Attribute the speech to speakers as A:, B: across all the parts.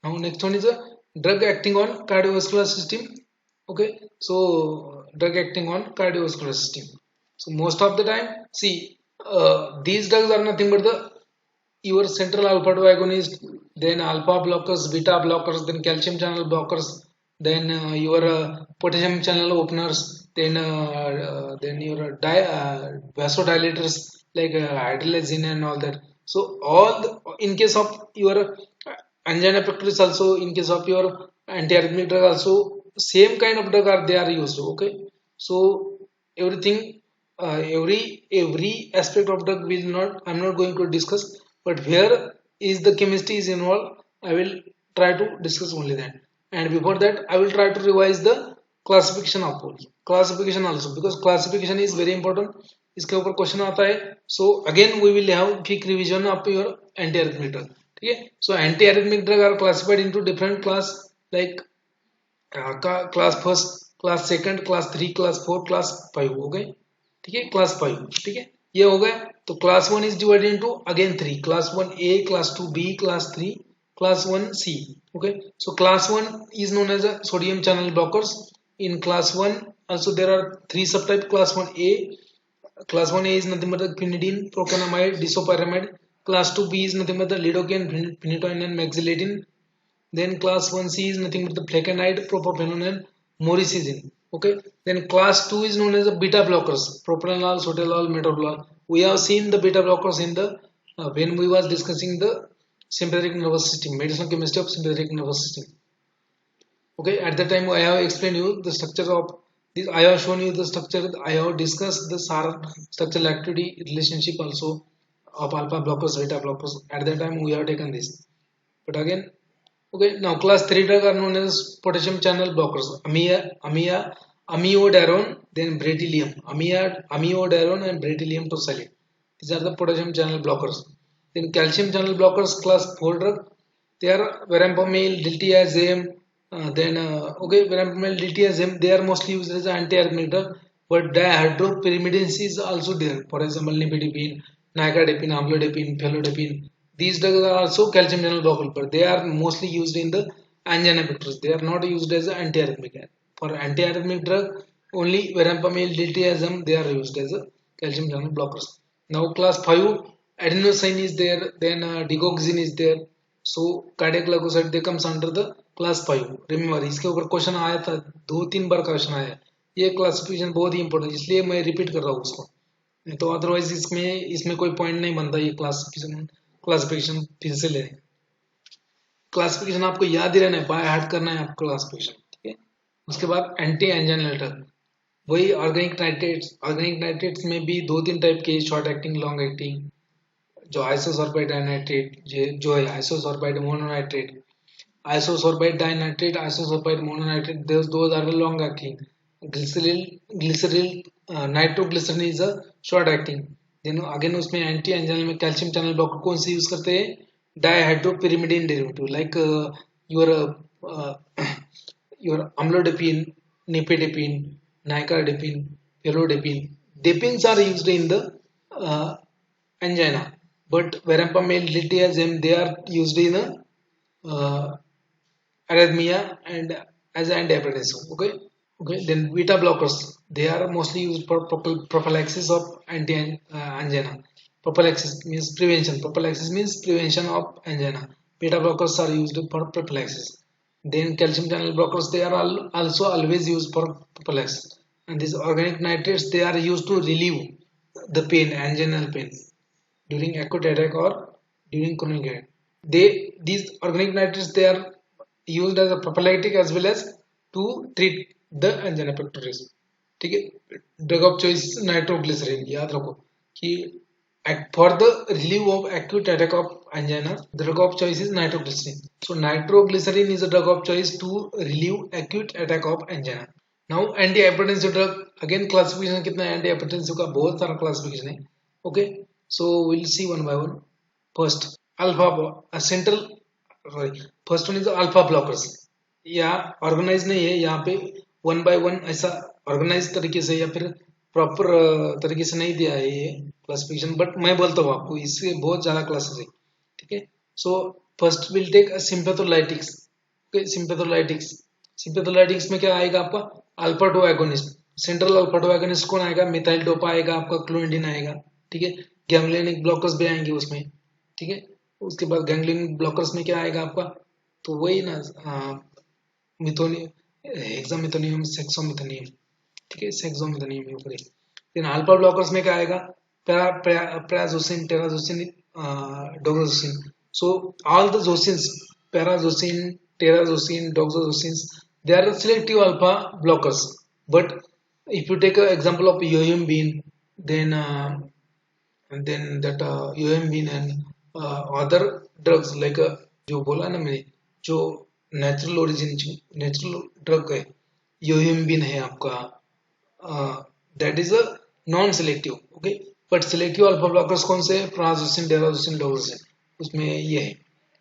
A: Now next one is a drug acting on cardiovascular system. Okay, so drug acting on cardiovascular system. So most of the time, see, these drugs are nothing but the your central alpha 2 agonist, then alpha blockers, beta blockers, then calcium channel blockers, then your potassium channel openers, then your vasodilators like hydrolyzine and all that. So all in case of your angina pectoris also, in case of your antiarrhythmic drug also, same kind of drug are they are used. Okay, so everything, every aspect of drug will not, I'm not going to discuss, but where is the chemistry is involved, I will try to discuss only that. And before that I will try to revise the classification of classification also, because classification is very important. इसके ऊपर question आता है. So again we will have quick revision of your anti-arrhythmic drug. ठीक है. So anti-arrhythmic drug are classified into different class like class first, class second, class three, class four, class five हो गए. ठीक है, class five. ठीक है, ये हो गया. तो class one is divided into again three, class one A, class two B, class three, class one C. Okay, so class one is known as a sodium channel blockers. In class 1 also there are three subtype. Class 1A, class 1A is nothing but the quinidine, propanamide, disopyramide. Class 2B is nothing but the lidocaine, phenytoin and maxilladine. Then class 1C is nothing but the flecainide, propafenone and moricizine. Okay, then class 2 is known as the beta blockers, propranolol, sotalol, metoprolol. We have seen the beta blockers in the when we was discussing the sympathetic nervous system, medicinal chemistry of sympathetic nervous system. Okay, at that time I have explained you the structure of this, I have shown you the structure, I have discussed the SAR, structural activity relationship also of alpha blockers, beta blockers. At that time we have taken this, but again, okay, now class 3 drug are known as potassium channel blockers, amiodarone, then bretylium, amiodarone and bretylium tosylate. These are the potassium channel blockers. Then calcium channel blockers, class 4 drug, they are verapamil, diltiazem, okay, verapamil, diltiazem, they are mostly used as anti-arrhythmic drug, but dihydropyrimidine is also there. For example, nifedipine, nicardipine, amlodipine, felodipine. These drugs are also calcium channel blockers, but they are mostly used in the angina pectoris. They are not used as an anti-arrhythmic. For anti-arrhythmic drug, only verapamil, diltiazem, they are used as a calcium channel blockers. Now class 5, adenosine is there, then digoxin is there. So cardiac glycoside they comes under the class 5. Remember इसके ऊपर question आया था, दो तीन बार question आया. ये classification बहुत ही important, इसलिए मैं रिपीट कर रहा हूँ उसको, नहीं तो अदरवाइज इसमें इसमें कोई पॉइंट नहीं बनता. ये क्लासिफिकेशन फिर से ले, क्लासिफिकेशन आपको याद ही रहना है, बाय हार्ट करना है आपको क्लासिफिकेशन. ठीक है. उसके बाद एंटी एंजाइनल ड्रग, वही ऑर्गेनिक नाइट्रेट्स. ऑर्गेनिक नाइट्रेट्स में भी दो तीन टाइप के, शॉर्ट एक्टिंग, लॉन्ग एक्टिंग. जो आइसोसोर्बाइड डाइनाइट्रेट जो है आइसोसोर्बाइड mononitrate, आइसोसोर्बाइड dinitrate, आइसोसोर्बाइड mononitrate, those are the long acting. Glyceril nitroglycerin is a short acting. then again उसमें एंटी एंजाइनल में कैल्शियम चैनल ब्लॉकर कौन सी यूज करते हैं, dihydropyrimidine derivative like your amlodipine, nifedipine, nicardipine, felodipine. Dipines are used in the angina, but verapamil, diltiazem, they are used in a arrhythmia and as antihypertensive. Okay, okay. Then beta blockers, they are mostly used for prophylaxis of angina. Prophylaxis means prevention. Prophylaxis means prevention of angina. Beta blockers are used for prophylaxis. Then calcium channel blockers, they are also always used for prophylaxis. And these organic nitrates, they are used to relieve the pain, anginal pain during acute attack or during chronic attack. These organic nitrates, they are used as a prophylactic as well as to treat the angina pectoris. ठीक है. Drug of choice nitroglycerine, याद रखो कि for the relief of acute attack of angina, the drug of choice is nitroglycerin. So nitroglycerin is a drug of choice to relieve acute attack of angina. Now antihypertensive drug, again classification कितना है antihypertensive का, बहुत सारा classification है. Okay, so we'll see one by one. First alpha, central, sorry, first one is alpha blockers. या organise नहीं है यहाँ पे, वन बाय वन ऐसा ऑर्गेनाइज तरीके से या फिर प्रॉपर तरीके से नहीं दिया है ये क्लासिफिकेशन, बट मैं बोलता हूँ आपको इससे बहुत ज्यादा क्लासेस है. ठीक है. So first will take sympatholytics. Okay, sympatholytics में क्या आएगा आपका, alpha 2 agonist. Central alpha 2 agonist कौन आएगा, मिथाइल डोपा आएगा आपका, क्लोनिडिन आएगा। ठीक है, गैंग्लियनिक ब्लॉकर्स भी आएंगे उसमें। ठीक है, उसके बाद गैंग्लियनिक ब्लॉकर्स में क्या आएगा आपका, तो वही ना, मिथोनियम, हेक्सामिथोनियम, सेक्सोमिथोनियम। ठीक है, सेक्सोमिथोनियम ऊपर। फिर अल्फा ब्लॉकर्स में क्या आएगा, पैराजोसिन, terazosin, डोग्राजोसिन। So all the zosins, parazosin, terazosin, doxazosins, they are selective alpha blockers. But if you take an example of yohimbine, then that yohimbine and other drugs like जो बोला ना मैंने, जो नेचुरल ओरिजिन, नेचुरल ड्रग है, yohimbine है आपका, that is a non selective. Okay, but selective alpha blockers कौन से, प्राजोसिन, डेराजोसिन, डोग्राजोसिन, उसमें ये है।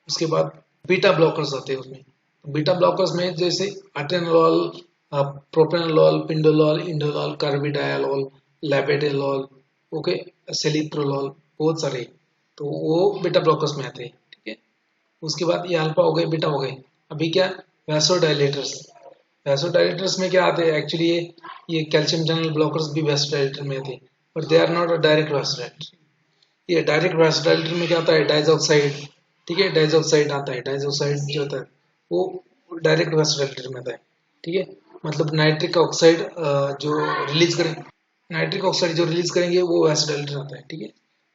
A: उसके बाद बीटा ब्लॉकर्स आते हैं उसमें। बीटा ब्लॉकर्स में जैसे अटेनोल, प्रोपेनोल, पिंडोलॉल, इंडोलॉल, कार्बिडायलोल, लैबेटेलॉल, ओके, सेलिप्रोलॉल, बहुत सारे, तो वो बीटा ब्लॉकर्स में आते हैं। ठीक है, उसके बाद ये अल्फा हो गए, बीटा हो गए। अभी क्या, वैसोडाइलेटर्स। वैसोडाइलेटर्स में क्या आते हैं एक्चुअली, ये कैल्शियम चैनल ब्लॉकर्स भी वैसोडाइलेटर में आते हैं, but they are not a direct vasodilator. ये डायरेक्ट वैसोडाइलेटर में क्या आता है, डाइजॉक्साइड। ठीक है, डाइजॉक्साइड आता है, डाइजॉक्साइड जो होता है वो डायरेक्ट वैसोडाइलेटर में आता है। ठीक है, मतलब नाइट्रिक ऑक्साइड जो रिलीज करें, नाइट्रिक ऑक्साइड जो रिलीज करेंगे वो वैसोडाइलेटर आता है। ठीक है,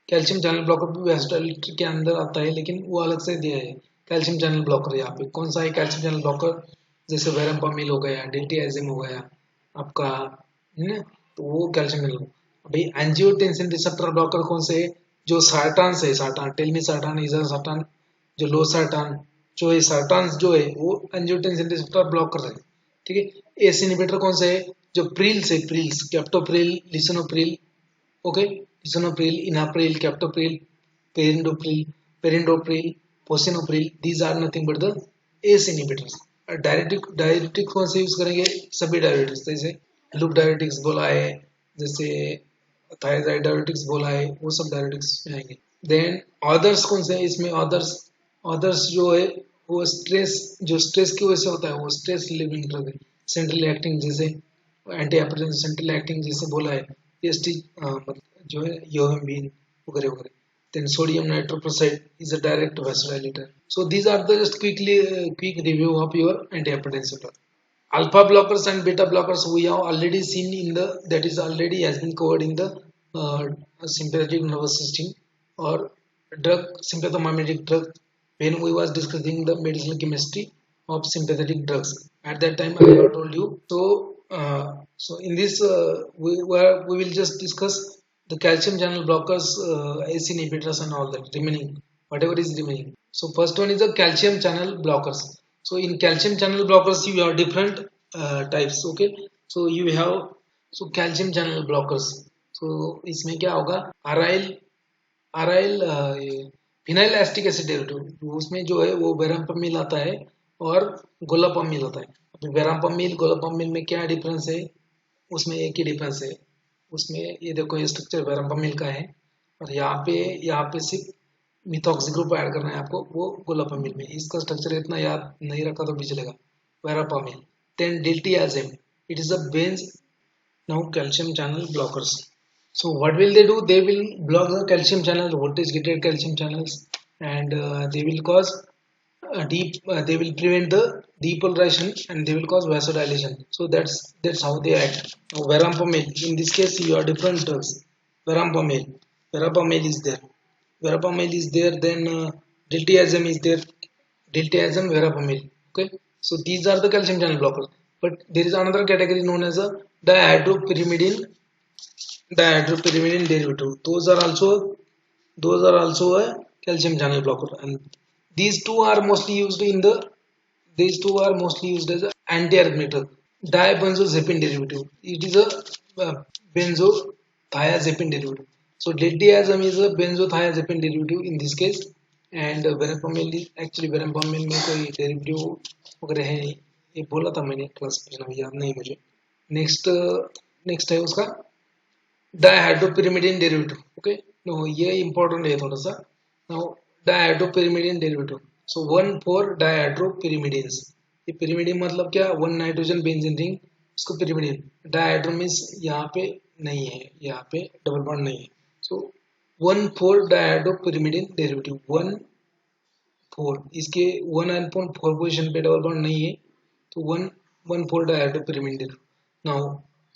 A: कैल्शियम चैनल ब्लॉकर भी वैसोडाइलेटर के अंदर आता है, लेकिन वो अलग से दिया है। कैल्शियम चैनल ब्लॉकर यहाँ पे कौन सा है, कैल्शियम चैनल ब्लॉकर जैसे वेरम्पामिल हो गया, डिल्टियाजिम हो गया आपका, है ना, तो वो कैल्शियम चैनल। अभी एंजियोटेंसिन रिसेप्टर ब्लॉकर कौन से है, जो सार्टान से, सार्टान, टेल मी सार्टान इज अ सार्टान, जो लो सार्टान, जो है सार्टान जो है वो एंजियोटेंसिन रिसेप्टर ब्लॉकर है। ठीक है, एस इनहिबिटर कौन से है, जो प्रिल से, prils, captopril, lisinopril, okay, lisinopril, enalapril, captopril, perindopril, perindopril, fosinopril, these are nothing but the ACE inhibitors. Diuretic कौन से यूज करेंगे, सभी डायरेटिक्स, जैसे लूप डायरेटिक्स बोला है, जैसे थायराइड डायरेटिक्स बोला है, वो सब डायरेटिक्स में आएंगे। देन अदर्स कौन से हैं इसमें, अदर्स, अदर्स जो है वो स्ट्रेस, जो स्ट्रेस की वजह से होता है वो स्ट्रेस रिलीविंग ड्रग है, सेंट्रल एक्टिंग, जैसे एंटी हाइपरटेंसिव सेंट्रल एक्टिंग जैसे बोला है, एसटी जो है योहिम्बिन वगैरह वगैरह। Then sodium nitroprusside is a direct vasodilator. So these are the just quick review of your antihypertensive drug. Alpha blockers and beta blockers we have already seen in the, that is already has been covered in the uh, sympathetic nervous system or drug, sympathomimetic drug, when we was discussing the medicinal chemistry of sympathetic drugs. At that time I have told you. So in this we will just discuss the calcium channel blockers, ACE inhibitors and all that remaining, whatever is remaining. So first one is the calcium channel blockers. So in calcium channel blockers you have different types. Okay, so you have, so calcium channel blockers, so इसमें क्या होगा, aryl, aryl phenyl acetic acid derivative, उसमें जो है वो वेराम्पामिल आता है और गोलापामिल आता है। अभी वेराम्पामिल गोलापामिल में क्या डिफरेंस है, उसमें एक ही डिफरेंस है, उसमें ये देखो ये स्ट्रक्चर वेराम्पामिल का है, और यहाँ पे सिर्फ मिथॉक्सी ग्रुप ऐड करना है आपको, वो गोलापामिल में। इसका स्ट्रक्चर इतना याद नहीं रखा तो भी चलेगा, verapamil. Then diltiazem, it is a benz now calcium channel blockers. So what will they do, they will block the calcium channels, voltage gated calcium channels, and they will cause they will prevent the depolarization and they will cause vasodilation. So that's how they act. Now verapamil, in this case you have different drugs. Verapamil is there, verapamil is there, then diltiazem is there, diltiazem, verapamil. Okay, so these are the calcium channel blockers. But there is another category known as a dihydropyrimidine, dihydropyrimidine derivative. Those are also a calcium channel blocker, and these two are mostly used as a antiarrhythmic drug. Dibenzodiazepine derivative. It is a benzodiazepine derivative. So diltiazem is a benzodiazepine derivative in this case, and verapamil is actually, verapamil में कोई derivative वगैरह है नहीं, ये बोला था मैंने class में, याद नहीं मुझे। नेक्स्ट है उसका डायहाइड्रोपिरिमिडिन डेरिवेटिव। ओके, नो ये इंपॉर्टेंट है थोड़ा सा। नाउ डायहाइड्रोपिरिमिडिन डेरिवेटिव, सो 1,4 डाइहाइड्रोपिरिमिडिन्स। ये पिरिमिडिन मतलब क्या, 1 नाइट्रोजन बेंजीन रिंग, उसको पिरिमिडिन। डाइहाइड्रो मीन्स यहाँ पे नहीं है, यहाँ पे डबल बॉन्ड नहीं है। सो 1,4 डाइहाइड्रोपिरिमिडिन डेरिवेटिव 1,4, इसके 1,4 पोजिशन पे डबल बॉन्ड नहीं है, तो 1,4 dihydropyrimidine. Now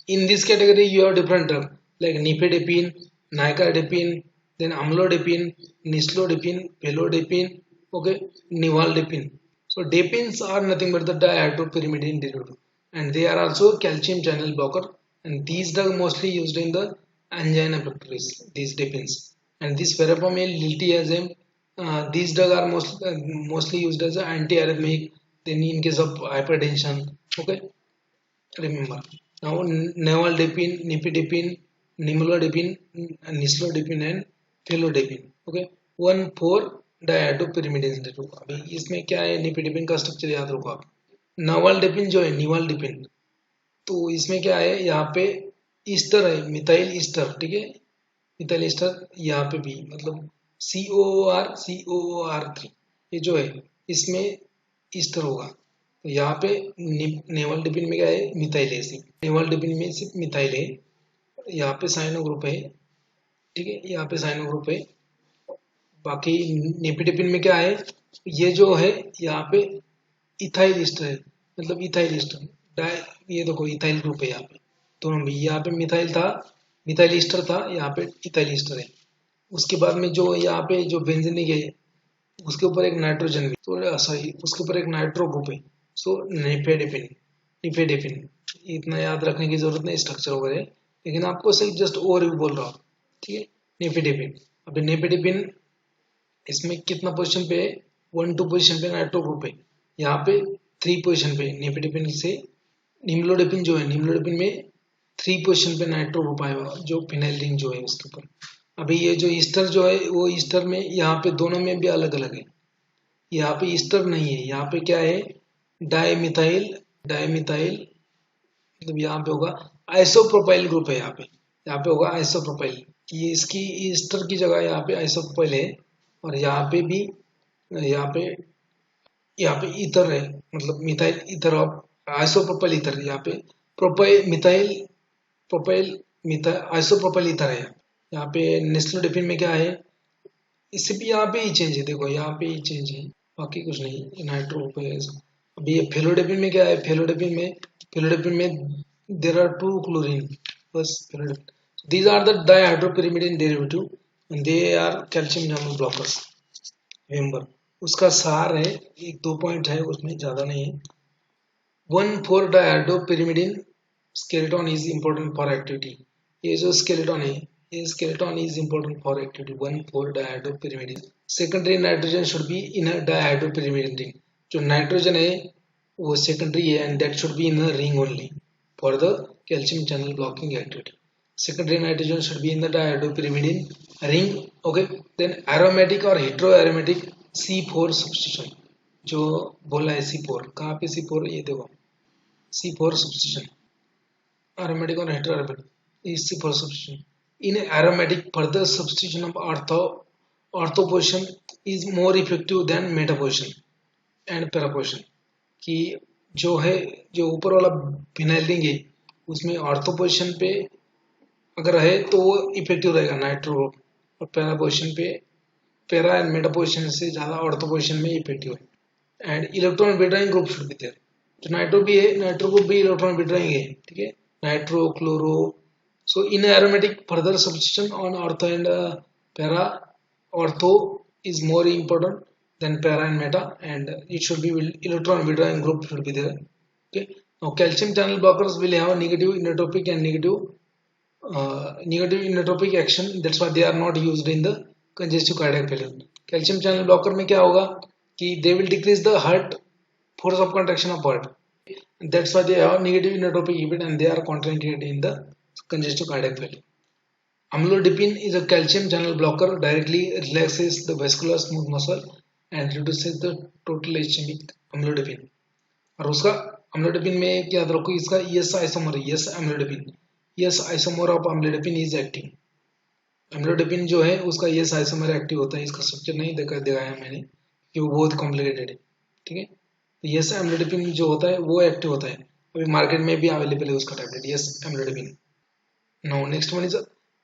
A: in this category you have different drug like nifedipine, nicardipine, then amlodipine, nislodipine, felodipine, okay, nivaldipine. So dipines are nothing but the dihydropyrimidine derivative, and they are also calcium channel blocker, and these drugs mostly used in the angina pectoris, these dipines. And this verapamil, liltiazem, these drugs are mostly used as an antiarrhythmic, then in case of hypertension, okay, remember. Now nivaldipine, nifedipine, nimolodipine, nislodipine and felodipine. Okay, 1,4 डाइहाइड्रोपिरिमिडिन। अभी इसमें क्या है, nifedipine का structure याद रखो आप। नवाल्डिपिन जो है, निवाल्डिपिन, तो इसमें क्या है, यहाँ पे ईस्टर है, मिथाइल ईस्टर, ठीक है, मिथाइल ईस्टर, यहाँ पे भी मतलब COOR3, ये जो है इसमें ईस्टर होगा। तो यहाँ पे नेवल्डिपिन में क्या है, मिथाइल है, सिर्फ नेवल्डिपिन में सिर्फ मिथाइल है, यहाँ पे साइनो ग्रुप है, ठीक है, यहाँ पे साइनो ग्रुप है। बाकी निफेडिपिन में क्या है, ये जो है यहाँ पे इथाइल ईस्टर है, मतलब इथाइल ईस्टर, ये देखो इथाइल ग्रुप है यहाँ पे दोनों में, यहाँ पे मिथाइल था, मिथाइल ईस्टर था, यहाँ पे इथाइल ईस्टर है। उसके बाद में जो यहाँ पे जो बेंजीनिक है, उसके ऊपर एक नाइट्रोजन भी, तो सॉरी उसके ऊपर एक नाइट्रो ग्रुप है। सो निफेडिपिन, निफेडिपिन इतना याद रखने की जरूरत नहीं स्ट्रक्चर वगैरह, लेकिन आपको सिर्फ जस्ट ओवरव्यू बोल रहा हूँ, ठीक है। निफेडिपिन, अभी निफेडिपिन इसमें कितना पोजीशन पे है, 1-2 पोजीशन पे नाइट्रो ग्रुप है, यहाँ पे 3 पोजीशन पे निफेडिपिन से। निम्लोडिपिन जो है, निम्लोडिपिन में 3 पोजीशन पे नाइट्रो ग्रुप आएगा, जो फिनाइल रिंग जो है उसके ऊपर। अभी ये जो ईस्टर जो है, वो ईस्टर में यहाँ पे दोनों में भी अलग अलग है, यहाँ पे ईस्टर नहीं है, यहाँ पे क्या है, डाइमिथाइल, डाइमिथाइल मतलब यहाँ पे होगा आइसोप्रोपाइल ग्रुप है, यहाँ पे होगा आइसोप्रोपाइल, ये इसकी ईस्टर की जगह यहाँ पे आइसोप्रोपाइल है। और यहाँ पे भी, यहाँ पे ईथर है, मतलब methyl ether of isopropyl ether, यहाँ पे propyl methyl propyl methyl isopropyl ether है। यहाँ पे निस्लोडिफिन में क्या है, इससे भी यहाँ पे ही चेंज है, देखो यहाँ पे ही चेंज है, बाकी कुछ नहीं, नाइट्रो पे। अभी ये फेलोडिपिन में क्या है, फेलोडिपिन में देर आर 2 क्लोरीन, बस felodipine. These are the dihydropyrimidine derivative and they are calcium channel blockers, remember. उसका सार है, 1-2 पॉइंट है उसमें, ज्यादा नहीं है। 1,4 dihydropyrimidine skeleton is important for activity, ये जो स्केलेटन है, ये skeleton is important for activity 1,4 dihydropyrimidine. Secondary nitrogen should be in a dihydropyrimidine ring, जो नाइट्रोजन है वो सेकेंडरी है, and that should be in a ring only for the calcium channel blocking activity. Secondary nitrogen should be in the dihydropyrimidine ring, okay. Then aromatic और heteroaromatic C4 substitution, जो बोला है C4, कहाँ पे C4, ये देखो C4 substitution, aromatic और heteroaromatic is C4 substitution. In aromatic, further substitution of ortho position is more effective than meta position and para position, कि जो है, जो ऊपर वाला फिनाइल रिंग है उसमें ऑर्थो पोजिशन पे अगर है तो वो इफेक्टिव रहेगा नाइट्रो, और पैरा पोजिशन पे, पैरा एंड मेटा पोजिशन से ज्यादा ऑर्थो पोजिशन में इफेक्टिव है। And electron withdrawing group should be there, जो नाइट्रो भी है, नाइट्रो ग्रुप भी इलेक्ट्रॉन विड्रॉइंग है, ठीक है, nitro chloro. So in aromatic further substitution on ortho and para, ortho is more important than para and meta, and it should be electron withdrawing group should be there, okay. Now calcium channel blockers will have a negative inotropic and negative inotropic action, that's why they are not used in the congestive cardiac failure. Calcium channel blocker में क्या होगा कि they will decrease the heart force of contraction of heart, that's why they have negative inotropic effect and they are contraindicated in the congestive cardiac failure. Amlodipine is a calcium channel blocker, directly relaxes the vascular smooth muscle and reduces the total ischemic amlodipine. और उसका amlodipine में क्या रखो, इसका ES isomer है, ES amlodipine, ES isomer of amlodipine is acting. amlodipine जो है उसका ES isomer एक्टिव होता है, इसका स्ट्रक्चर नहीं दिखाया मैंने, कि वो बहुत कॉम्प्लिकेटेड है, ठीक है। तो यस एम्लोडिपिन जो होता है वो एक्टिव होता है, अभी मार्केट में भी अवेलेबल है उसका tablet yes amlodipine. Now next one is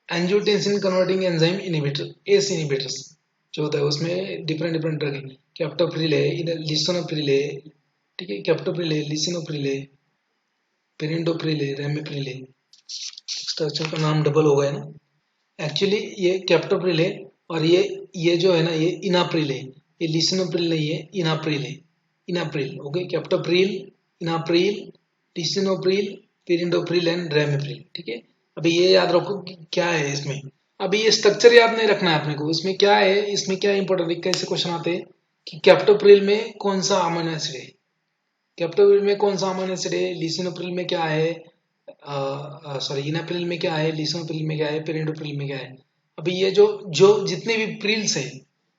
A: angiotensin converting enzyme inhibitor, S inhibitors जो होता है उसमें डिफरेंट डिफरेंट ड्रग है, कैप्टोप्रिल है, लिसोनोप्रिल है, ठीक है, कैप्टोप्रिल है, लिसिनोप्रिल है, पेरिंडोप्रिल है, रेमिप्रिल है, स्ट्रक्चर का नाम डबल हो गया ना। एक्चुअली ये कैप्टोप्रिल है और ये जो है ना ये इनाप्रिल है, ये लिसिनोप्रिल नहीं है, इनाप्रिल है, enalapril. Okay, captopril, enalapril, lisinopril, perindopril and ramipril, ठीक है। अभी ये याद रखो कि क्या है इसमें, अभी ये स्ट्रक्चर याद नहीं रखना है अपने को, इसमें क्या है, इसमें क्या इंपॉर्टेंट है, कैसे क्वेश्चन आते हैं कि कैप्टोप्रिल में कौन सा अमीनो एसिड है, कैप्टोप्रिल में कौन सा अमीनो एसिड है, लिसिनोप्रिल में क्या है, सॉरी इनाप्रिल में क्या है, लिसिनोप्रिल में क्या है, पेरिंडोप्रिल में क्या है। अभी ये जो जो जितने भी प्रिल्स है,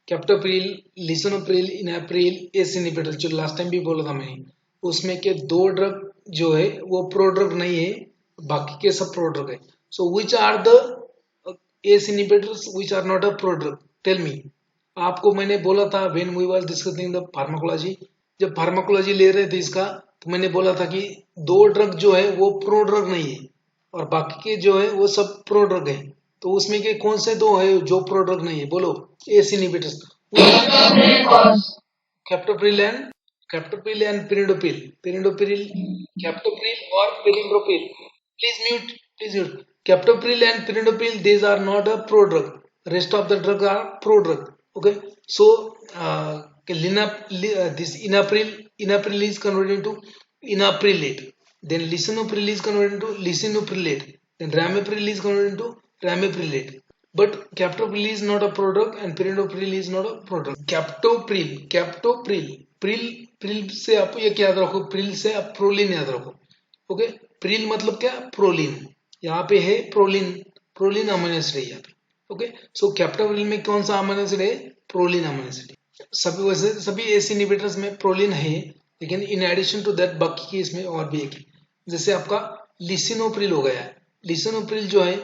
A: कैप्टोप्रिल, लिसिनोप्रिल, इनाप्रिल, एस इनहिबिटर जो लास्ट टाइम भी बोला था मैंने, उसमें के दो ड्रग जो है वो प्रोड्रग नहीं है, बाकी के सब प्रोड्रग है। So which are the ACE inhibitors which are not a prodrug, tell me. आपको मैंने बोला था when we were discussing the pharmacology, जब फार्माकोलॉजी ले रहे थे इसका, तो मैंने बोला था कि दो ड्रग जो है वो प्रोड्रग नहीं है और बाकी के जो है वो सब प्रोड्रग है। तो उसमें के कौन से दो है जो प्रोड्रग नहीं है, बोलो। ACE inhibitors, captopril and perindopril, captopril और perindopril. Please mute. Captopril and perindopril, these are not a prodrug, rest of the drug are prodrug. Okay, so this inapril is converted into inaprilate, then lisinopril is converted into lisinoprilate, then ramipril is converted into ramiprilate. But captopril is not a prodrug and perindopril is not a prodrug. Pril से आप ये याद रखो, Pril से आप proline याद रखो। Okay, Pril मतलब क्या, प्रोलिन, यहाँ पे है प्रोलिन, प्रोलिन अमीनो एसिड है यहाँ पे। ओके, सो कैप्टोप्रिल में कौन सा अमीनो एसिड है, प्रोलिन अमीनो एसिड है। सभी वैसे सभी एस इनहिबिटर्स में प्रोलिन है, लेकिन इन एडिशन टू दैट बाकी की इसमें और भी एक है। जैसे आपका लिसिनोप्रिल हो गया, लिसिनोप्रिल जो है,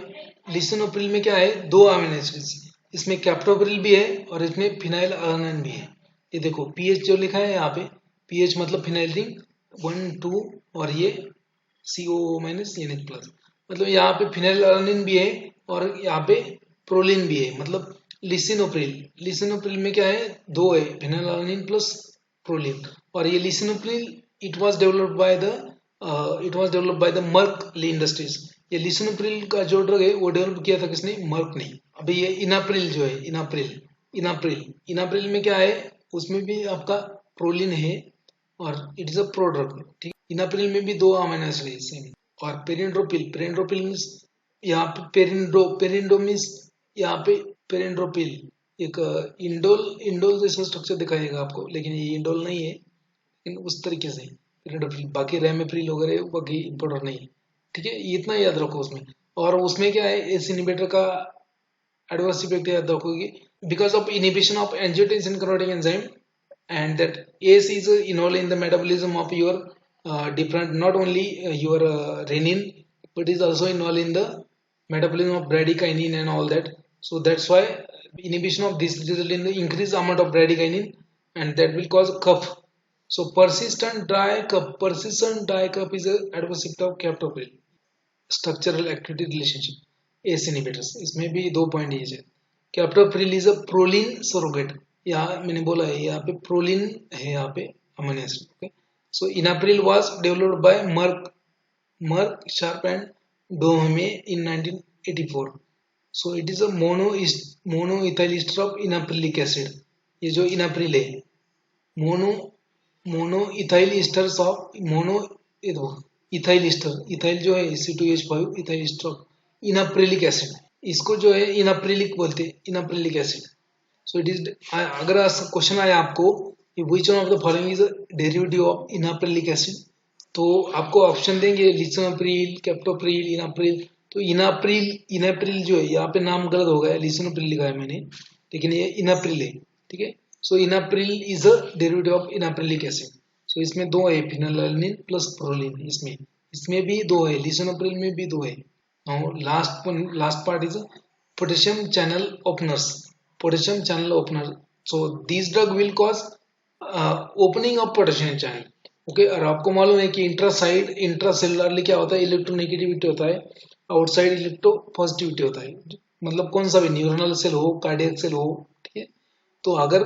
A: लिसिनोप्रिल में क्या है, दो अमीनो एसिड, इसमें कैप्टोप्रिल भी है और इसमें फिनाइल अलानाइन भी है। ये देखो पीएच जो लिखा है यहाँ पे, पीएच मतलब फिनाइल रिंग 1 2 और ये CO- ये प्लस, मतलब यहाँ पे फिनाइल अलानाइन भी है और यहाँ पे प्रोलिन भी है, मतलब लिसिनोप्रिल में क्या है, दो है, फिनाइल अलानाइन प्लस प्रोलिन। और ये lisinopril it was developed by the Merck Lee industries. ये लिसिनोप्रिल का जो ड्रग है वो डेवलप किया था किसने, मर्क ने। अभी ये इनाप्रिल जो है, इनाप्रिल में क्या है, उसमें भी आपका प्रोलिन है और इट इज अ प्रोड्रग, ठीक। इनाप्रिल में भी दो अमीनो एसिड है सेम। और पेरिंड्रोपिल मींस यहाँ पे पेरिंडो मींस यहाँ पे पेरिंड्रोपिल एक इंडोल जैसा स्ट्रक्चर दिखाएगा आपको, लेकिन ये इंडोल नहीं है, लेकिन उस तरीके से पेरिंडोपिल। बाकी रेमिप्रिल वगैरह बाकी इंपॉर्टेंट नहीं है, ठीक है, इतना याद रखो उसमें। और उसमें क्या है, एस इनहिबिटर का adverse effect याद रखोगे, because of inhibition of angiotensin converting enzyme, and that ACE is involved in the metabolism of your different, not only your renin, but is also involved in the metabolism of bradykinin and all that. So that's why inhibition of this result in the increased amount of bradykinin, and that will cause cough. So persistent dry cough is a adverse effect of captopril. Structural activity relationship, S inhibitors, इसमें भी दो point ये है। Captopril is a proline surrogate, यहाँ मैंने बोला है यहाँ पे प्रोलिन है, यहाँ पे amino acid. Okay, so enalapril was developed by Merck Sharp and Dohme in 1984। So it is a mono ethyl ester of enalaprilic acid. ये जो इनाप्रिल है, mono ethyl esters of ethyl ester, ethyl जो है C2H5 ethyl ester of enalaprilic acid, इसको जो है enalaprilic बोलते हैं, enalaprilic acid. So it is, अगर क्वेश्चन आया आपको which one of the following is derivative of enalaprilic acid, तो आपको ऑप्शन देंगे लिसिनोप्रिल, कैप्टोप्रिल, इनाप्रिल। तो इनाप्रिल जो है, यहाँ पे नाम गलत हो गया, लिसिनोप्रिल लिखा है मैंने, लेकिन ये इनाप्रिल है, ठीक है। So enalapril is a derivative of enalaprilic acid. So इसमें दो है, फिनाइलएलानाइन प्लस प्रोलिन, इसमें भी दो है, लिसिनोप्रिल में भी दो है। Now last part is potassium channel openers. Potassium channel opener So these drug will cause opening of potassium channel. Okay और आपको मालूम है कि इंट्रासेलुलरली क्या होता है, इलेक्ट्रोनेगेटिविटी होता है, आउटसाइड इलेक्ट्रो पॉजिटिविटी होता है, मतलब कौन सा भी न्यूरोनल सेल हो, कार्डियक सेल हो, ठीक है। तो अगर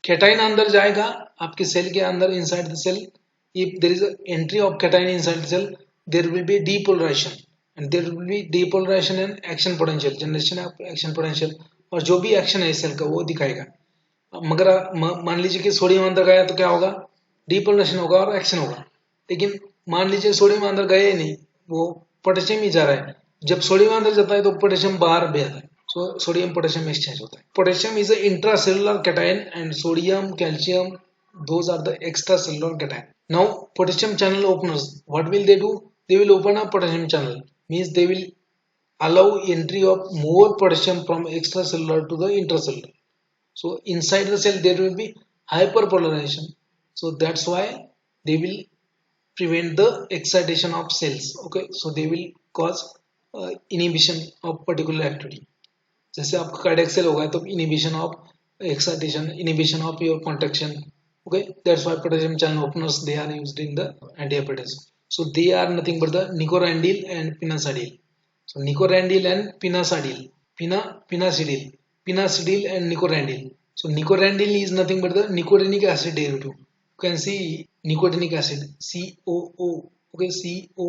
A: कैटाइन अंदर जाएगा आपके सेल के अंदर, inside the cell, if there is entry of cation inside the cell, there will be depolarisation and there will be depolarisation and action potential, generation of action potential, और जो भी एक्शन है cell का वो दिखाएगा। मगर मान लीजिए कि सोडियम अंदर गया तो क्या होगा, डीपोलराइजेशन होगा और एक्शन होगा। लेकिन मान लीजिए सोडियम अंदर गया ही नहीं, वो पोटेशियम ही जा रहा है, जब सोडियम अंदर जाता है तो पोटेशियम बाहर भी आता है, सो सोडियम पोटेशियम एक्सचेंज होता है। Potassium is a intracellular cation and sodium calcium those are the extracellular cation. Now potassium channel openers, what will they do, they will open a potassium channel, means they will allow entry of more potassium from extracellular to the intracellular. So inside the cell there will be hyperpolarization. So that's why they will prevent the excitation of cells. Okay, so they will cause inhibition of particular activity. जैसे आपका cardiac cell होगा तो inhibition of excitation, inhibition of your contraction. Okay, that's why potassium channel openers they are used in the antihypertension. So they are nothing but the nicorandyl and pinacedyl. So nicorandyl and pinacedyl, pinacedyl and nicorandyl. So nicorandyl is nothing but the nicotinic acid derivative. You can see nicotinic acid, COO. Okay, CO,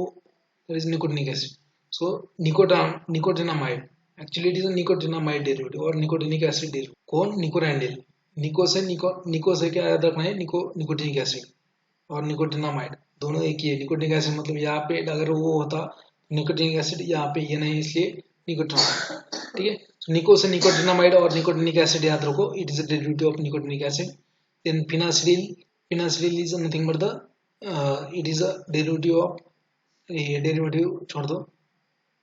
A: that is nicotinic acid. So nicotinamide, actually it is a nicotinamide derivative or nicotinic acid derivative. कौन, nicorandyl. निको से क्या याद रखना है, nicotinic acid और nicotinamide दोनों एक ही है। निकोटिनिक एसिड मतलब यहाँ पे अगर वो होता निकोटिनिक एसिड, यहाँ पे ये नहीं, इसलिए निकोटिनामाइड, ठीक है। तो निको से निकोटिनामाइड और निकोटिनिक एसिड याद रखो, it is a derivative of nicotinic acid. Then pinacidil is nothing but the it is a derivative of, ये डेरिवेटिव छोड़ दो,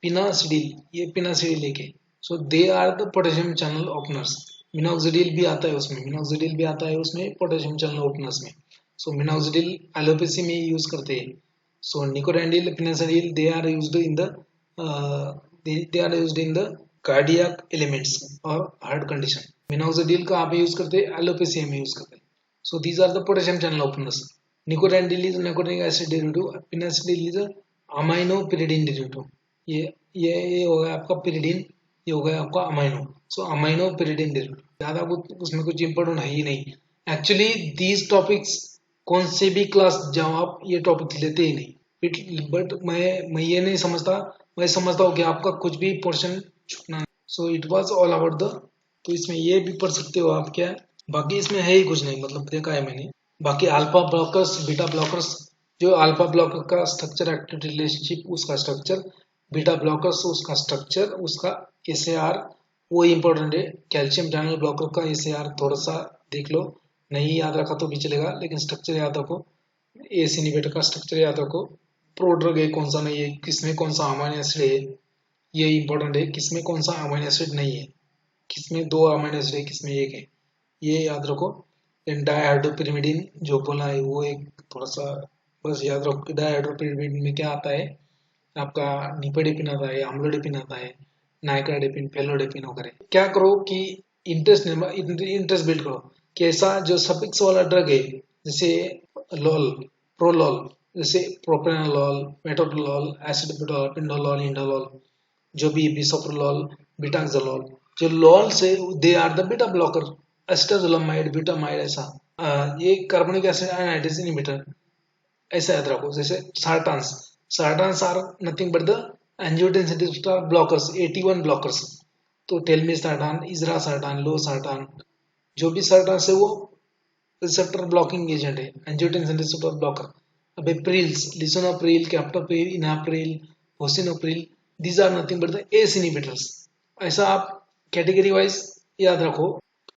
A: पिनासिडिल, ये पिनासिडिल लेके। So they are the potassium channel openers. Minoxidil भी आता है उसमें, मिनॉक्सिडिल भी आता है उसमें पोटेशियम चैनल ओपनर्स में। सो मिनॉक्सिडिल एलोपैथी में यूज करते हैं। So nicorandyl, pinacedyl, they are used in the they are used in the cardiac elements or heart condition. Minoxidil का आप यूज करते हैं, एलोपेसिया में यूज करते हैं। So these are the potassium channel openers. Nicorandyl is nicotinic acid derivative, pinacedyl is aminopyridine derivative. ये हो गया आपका pyridine, ये हो गया आपका अमाइनो। So aminopyridine derivative, ज्यादा उसमें कुछ इंपॉर्टेंट है ही नहीं। Actually these topics कौन से भी क्लास जाओ आप ये टॉपिक लेते ही नहीं, बट मैं ये नहीं समझता, मैं समझता हूँ कि आपका कुछ भी पोर्शन छूटना नहीं। So it was all about the, तो इसमें ये भी पढ़ सकते हो आप, क्या बाकी इसमें है ही कुछ नहीं, मतलब देखा है मैंने। बाकी अल्फा ब्लॉकर्स, बीटा ब्लॉकर्स, जो अल्फा ब्लॉकर का स्ट्रक्चर एक्टिविटी रिलेशनशिप, उसका स्ट्रक्चर, बीटा ब्लॉकर्स उसका स्ट्रक्चर, उसका SAR वो इम्पोर्टेंट है। कैल्शियम चैनल ब्लॉकर का SAR थोड़ा सा देख लो, नहीं याद रखा तो भी चलेगा, लेकिन स्ट्रक्चर याद रखो। ACE इनहिबिटर का स्ट्रक्चर याद रखो, प्रोड्रग है कौन सा नहीं है, किसमें कौन सा अमाइनो एसिड है, ये इंपॉर्टेंट है। किसमें कौन सा अमाइनो एसिड नहीं है, किसमें 2 अमाइनो एसिड है, किसमें 1 है, ये याद रखो। डाइहाइड्रोपिरिमिडिन जो बोला है वो एक थोड़ा सा बस याद रखो कि डाइहाइड्रोपिरिमिडिन में क्या आता है, आपका निपेडिपिन आता है, अम्लोडिपिन आता है, नाइकाडेपिन, फेलोडेपिन वगैरह। क्या करो कि इंटरेस्ट बिल्ड करो कि ऐसा जो सफिक्स वाला ड्रग है, जैसे लॉल, प्रोलॉल, जैसे प्रोपेनोलॉल, मेटोप्रोलॉल, एसिडोप्रोलॉल, पिंडोलॉल, इंडोलॉल, जो भी बिसोप्रोलॉल, बीटाक्सोलॉल, जो लॉल से they are the beta blocker, acetazolamide, बीटामाइड, ऐसा ये कार्बोनिक एसिड एनाइडेज इनहिबिटर, ऐसा याद रखो। जैसे sartans are nothing but the angiotensin receptor blockers, 81 blockers. तो टेलमिसार्टान, इजरासार्टान, लोसार्टान, जो भी सर्टान से वो रिसेप्टर ब्लॉकिंग एजेंट है, एंजियोटेंसिन रिसेप्टर ब्लॉकर। अब prils, lisinopril, captopril, enalapril, fosinopril, these are nothing but the ACE inhibitors. ऐसा आप category wise याद रखो